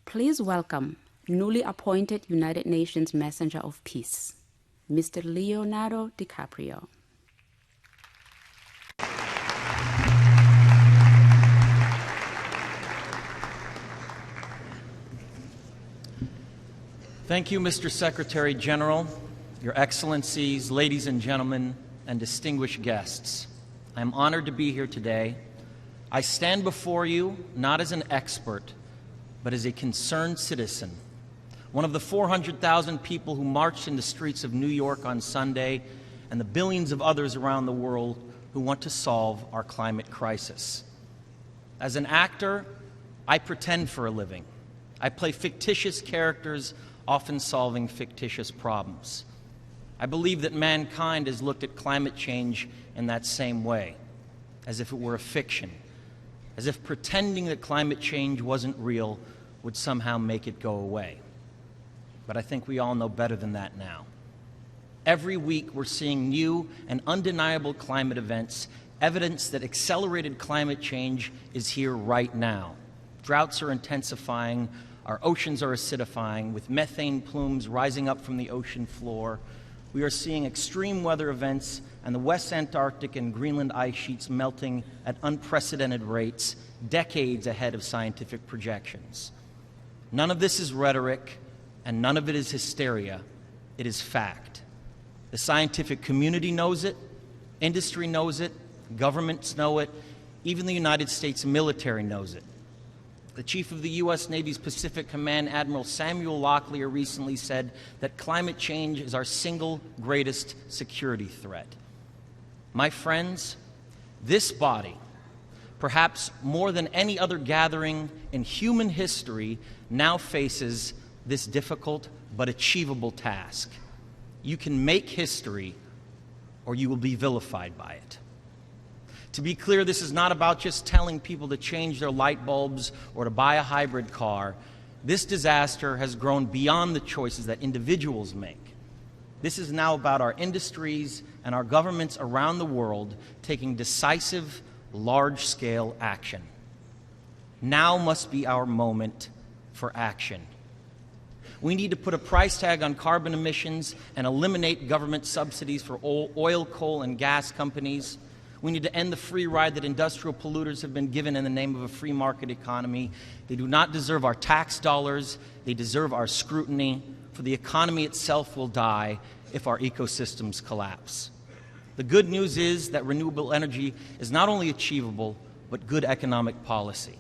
Please welcome newly appointed United Nations Messenger of Peace, Mr. Leonardo DiCaprio. Thank you, Mr. Secretary General, Your Excellencies, ladies and gentlemen, and distinguished guests. I am honored to be here today. I stand before you not as an expert, but as a concerned citizen, one of the 400,000 people who marched in the streets of New York on Sunday, and the billions of others around the world who want to solve our climate crisis. As an actor, I pretend for a living. I play fictitious characters, often solving fictitious problems. I believe that mankind has looked at climate change in that same way, as if it were a fiction, as if pretending that climate change wasn't real would somehow make it go away. But I think we all know better than that now. Every week we're seeing new and undeniable climate events, evidence that accelerated climate change is here right now. Droughts are intensifying, our oceans are acidifying, with methane plumes rising up from the ocean floor. We are seeing extreme weather events and the West Antarctic and Greenland ice sheets melting at unprecedented rates, decades ahead of scientific projections. None of this is rhetoric, and none of it is hysteria. It is fact. The scientific community knows it, industry knows it, governments know it, even the United States military knows it. The chief of the U.S. Navy's Pacific Command, Admiral Samuel Locklear, recently said that climate change is our single greatest security threat. My friends, this body, perhaps more than any other gathering in human history, now faces this difficult but achievable task. You can make history, or you will be vilified by it. To be clear, this is not about just telling people to change their light bulbs or to buy a hybrid car. This disaster has grown beyond the choices that individuals make. This is now about our industries and our governments around the world taking decisive, large-scale action. Now must be our moment for action. We need to put a price tag on carbon emissions and eliminate government subsidies for oil, coal, and gas companies. We need to end the free ride that industrial polluters have been given in the name of a free market economy. They do not deserve our tax dollars. They deserve our scrutiny, for the economy itself will die if our ecosystems collapse. The good news is that renewable energy is not only achievable, but good economic policy.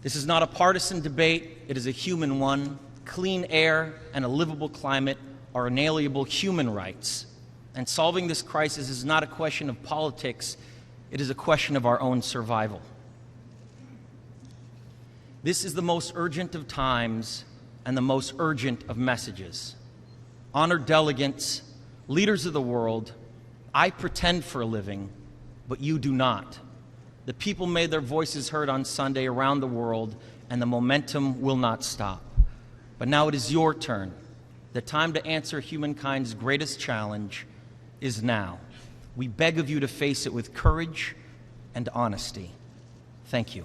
This is not a partisan debate. It is a human one. Clean air and a livable climate are inalienable human rights. And solving this crisis is not a question of politics, it is a question of our own survival. This is the most urgent of times and the most urgent of messages. Honored delegates, leaders of the world, I pretend for a living, but you do not. The people made their voices heard on Sunday around the world, and the momentum will not stop. But now it is your turn. The time to answer humankind's greatest challenge is now. We beg of you to face it with courage and honesty. Thank you.